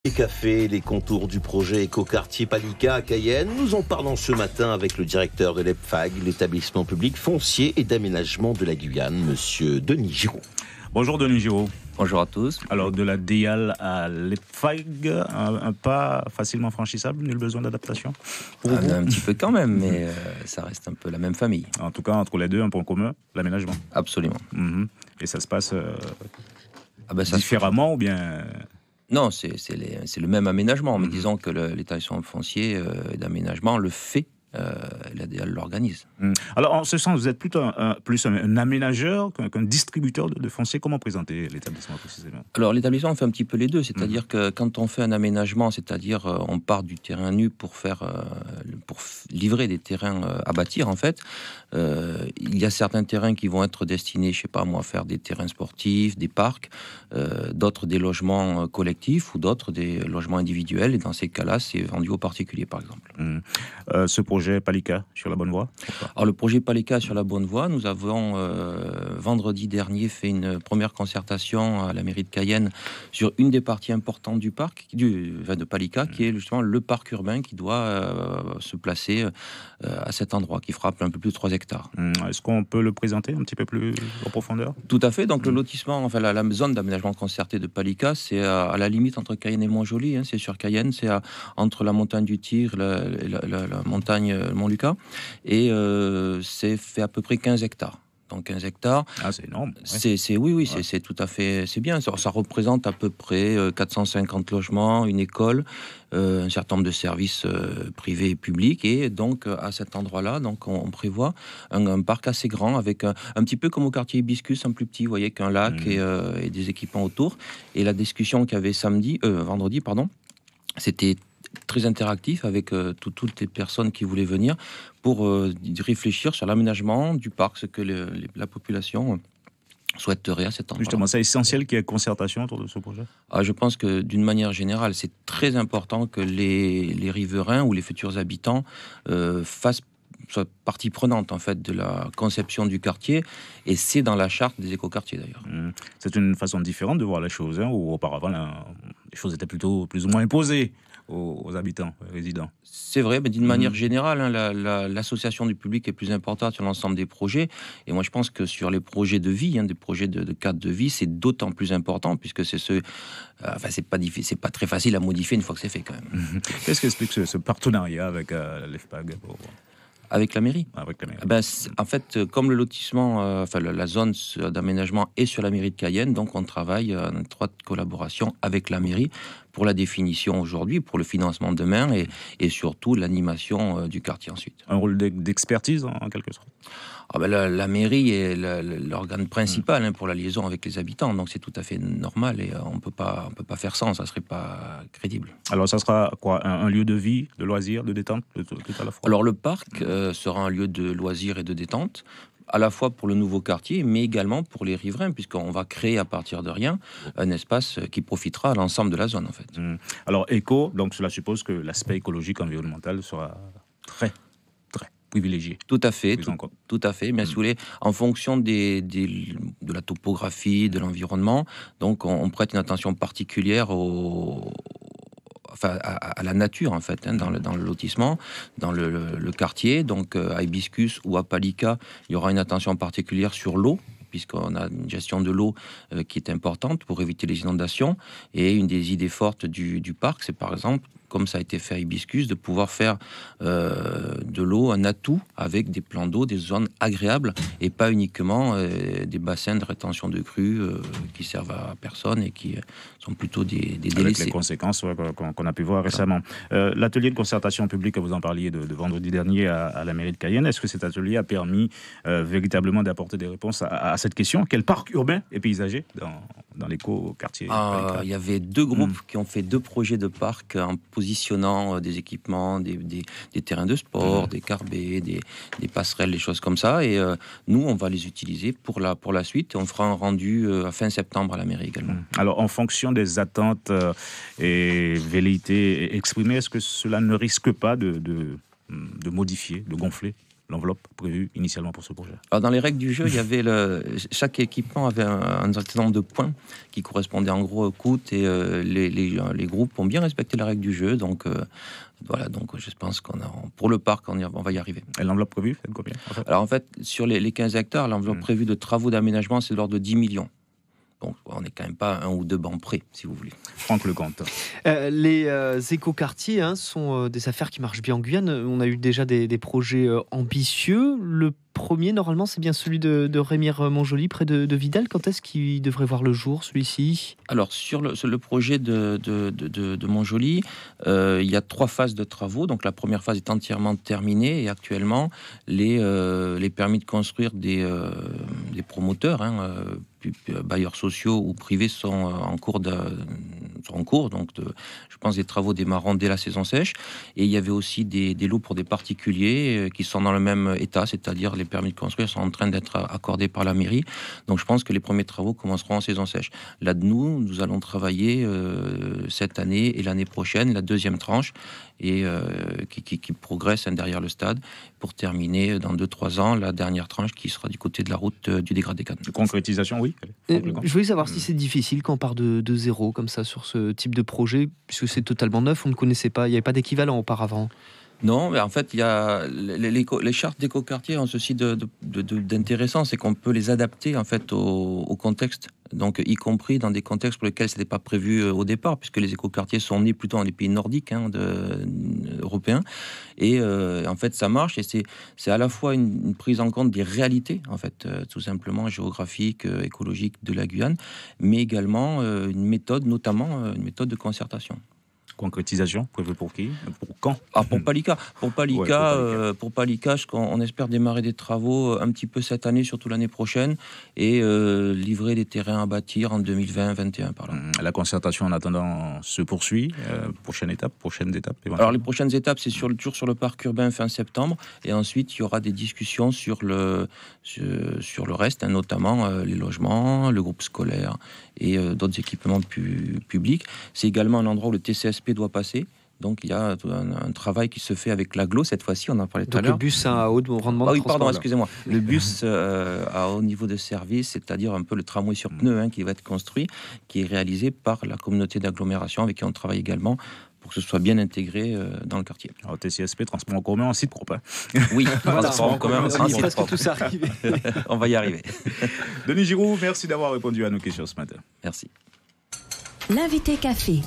Les cafés, les contours du projet Écoquartier Palika à Cayenne. Nous en parlons ce matin avec le directeur de l'EPFAG, l'établissement public foncier et d'aménagement de la Guyane, monsieur Denis Giraud. Bonjour Denis Giraud. Bonjour à tous. Alors de la DIAL à l'EPFAG, un pas facilement franchissable, nul besoin d'adaptation pour vous? Un petit peu quand même, mais ça reste un peu la même famille. En tout cas, entre les deux, un point commun, l'aménagement. Absolument. Et ça se passe ça différemment ou bien... Non, c'est le même aménagement, mais disons que l'établissement foncier et d'aménagement le fait. La DIAL l'organise. Alors, en ce sens, vous êtes plutôt plus un aménageur qu'un distributeur de foncier. Comment présenter l'établissement précisément? Alors, l'établissement fait un petit peu les deux. C'est-à-dire que quand on fait un aménagement, c'est-à-dire on part du terrain nu pour livrer des terrains à bâtir, en fait, il y a certains terrains qui vont être destinés, je sais pas moi, à faire des terrains sportifs, des parcs, d'autres des logements collectifs ou d'autres des logements individuels. Et dans ces cas-là, c'est vendu aux particuliers, par exemple. Ce projet Palika sur la bonne voie? Alors le projet Palika sur la bonne voie, nous avons vendredi dernier fait une première concertation à la mairie de Cayenne sur une des parties importantes du parc de Palika, qui est justement le parc urbain qui doit se placer à cet endroit, qui fera un peu plus de 3 hectares. Est-ce qu'on peut le présenter un petit peu plus en profondeur? Tout à fait. Donc le lotissement, enfin la zone d'aménagement concerté de Palika, c'est à la limite entre Cayenne et Montjoly. C'est sur Cayenne, c'est entre la montagne du Tir et la montagne Mont-Lucas, et c'est fait à peu près 15 hectares. Donc 15 hectares. Ah, c'est énorme. C'est tout à fait, c'est bien. Ça représente à peu près 450 logements, une école, un certain nombre de services privés et publics. Et donc à cet endroit-là, donc on prévoit un parc assez grand, avec un petit peu comme au quartier Hibiscus, un plus petit, vous voyez, qu'un lac et des équipements autour. Et la discussion qu'il y avait vendredi, c'était très interactif avec toutes les personnes qui voulaient venir pour réfléchir sur l'aménagement du parc, ce que la population souhaiterait à cet endroit. Justement, c'est essentiel qu'il y ait concertation autour de ce projet? Je pense que d'une manière générale, c'est très important que les riverains ou les futurs habitants soient partie prenante en fait de la conception du quartier, et c'est dans la charte des écoquartiers d'ailleurs. C'est une façon différente de voir les choses, où auparavant les choses étaient plutôt plus ou moins imposées aux habitants, aux résidents. C'est vrai, mais d'une manière générale, l'association du public est plus importante sur l'ensemble des projets. Et moi, je pense que sur les projets de vie, des projets de cadre de vie, c'est d'autant plus important, puisque c'est c'est pas très facile à modifier une fois que c'est fait quand même. Qu'est-ce qu'explique ce partenariat avec l'EPFAG Avec la mairie. Avec la mairie. En fait, comme le lotissement, la zone d'aménagement est sur la mairie de Cayenne, donc on travaille en étroite collaboration avec la mairie pour la définition aujourd'hui, pour le financement demain et surtout l'animation du quartier ensuite. Un rôle d'expertise en quelque sorte? La mairie est l'organe principal pour la liaison avec les habitants, donc c'est tout à fait normal et on peut pas faire ça serait pas crédible. Alors ça sera quoi, un lieu de vie, de loisirs, de détente, tout à la fois? Alors le parc sera un lieu de loisirs et de détente, à la fois pour le nouveau quartier, mais également pour les riverains, puisqu'on va créer à partir de rien un espace qui profitera à l'ensemble de la zone en fait. Alors éco, donc cela suppose que l'aspect écologique, environnemental sera très privilégié. Tout à fait, tout à fait. Mais si vous voulez, en fonction de la topographie, de l'environnement, donc on prête une attention particulière à la nature en fait, dans le lotissement, dans le quartier. Donc à Hibiscus ou à Palika, il y aura une attention particulière sur l'eau, puisqu'on a une gestion de l'eau qui est importante pour éviter les inondations. Et une des idées fortes du parc, c'est par exemple, comme ça a été fait à Hibiscus, de pouvoir faire de l'eau un atout avec des plans d'eau, des zones agréables, et pas uniquement des bassins de rétention de crues qui servent à personne et qui sont plutôt des délaissés. Avec les conséquences qu'on a pu voir récemment. L'atelier de concertation publique, vous en parliez de vendredi dernier à la mairie de Cayenne, est-ce que cet atelier a permis véritablement d'apporter des réponses à cette question? Quel parc urbain et paysager dans l'éco-quartier? Il y avait 2 groupes qui ont fait 2 projets de parc en positionnant des équipements, des terrains de sport, des carbets, des passerelles, des choses comme ça. Et nous, on va les utiliser pour la suite. Et on fera un rendu à fin septembre à la mairie également. Alors, en fonction des attentes et velléités exprimées, est-ce que cela ne risque pas de modifier, de gonfler l'enveloppe prévue initialement pour ce projet? Alors dans les règles du jeu, il y avait chaque équipement avait un certain nombre de points qui correspondaient en gros au coût, et les groupes ont bien respecté la règle du jeu. Donc voilà, donc je pense pour le parc, on va y arriver. Et l'enveloppe prévue, c'est combien en fait? Alors en fait, sur les 15 hectares, l'enveloppe prévue de travaux d'aménagement, c'est de l'ordre de 10 millions. Donc, on n'est quand même pas un ou deux bancs près, si vous voulez. Franck Lecomte. Les écoquartiers sont des affaires qui marchent bien en Guyane. On a eu déjà des projets ambitieux. Le premier, normalement, c'est bien celui de Remire-Montjoly, près de Vidal. Quand est-ce qu'il devrait voir le jour, celui-ci? Alors, sur le projet de Montjoly, il y a 3 phases de travaux. Donc, la première phase est entièrement terminée, et actuellement, les permis de construire des promoteurs, bailleurs sociaux ou privés, sont en cours. Donc, je pense, des travaux démarrant dès la saison sèche. Et il y avait aussi des lots pour des particuliers qui sont dans le même état, c'est-à-dire les permis de construire sont en train d'être accordés par la mairie. Donc, je pense que les premiers travaux commenceront en saison sèche. Là, nous allons travailler cette année et l'année prochaine, la deuxième tranche, et qui progresse derrière le stade, pour terminer dans 2-3 ans la dernière tranche qui sera du côté de la route du dégradé 4. Concrétisation, oui. Je voulais savoir si c'est difficile quand on part de zéro comme ça sur ce type de projet, puisque c'est totalement neuf, on ne connaissait pas, il n'y avait pas d'équivalent auparavant. Non, mais en fait, il y a les chartes d'écoquartier ont ceci d'intéressant, c'est qu'on peut les adapter en fait au contexte. Donc, y compris dans des contextes pour lesquels ce n'était pas prévu au départ, puisque les écoquartiers sont nés plutôt dans les pays nordiques européens. Et en fait, ça marche. Et c'est à la fois une prise en compte des réalités, en fait, tout simplement géographiques, écologiques de la Guyane, mais également une méthode, notamment une méthode de concertation. Concrétisation prévue pour qui? Pour quand? Pour Palika. Pour Palika, on espère démarrer des travaux un petit peu cette année, surtout l'année prochaine, et livrer des terrains à bâtir en 2020-2021 par là. La concertation en attendant se poursuit. Prochaine étape. Alors les prochaines étapes, c'est toujours sur le parc urbain fin septembre, et ensuite il y aura des discussions sur le reste, notamment les logements, le groupe scolaire et d'autres équipements publics. C'est également un endroit où le TCSP doit passer. Donc il y a un travail qui se fait avec l'agglo cette fois-ci, on en parlait tout à l'heure. Donc le bus à haut rendement de transport. Pardon, excusez-moi. Le bus à haut niveau de service, c'est-à-dire un peu le tramway sur pneus qui va être construit, qui est réalisé par la communauté d'agglomération avec qui on travaille également, pour que ce soit bien intégré dans le quartier. Alors TCSP, transport en commun en site propre. Oui, transport en commun en site propre. Presque tout ça arrivé. On va y arriver. Denis Giroux, merci d'avoir répondu à nos questions ce matin. Merci. L'invité café.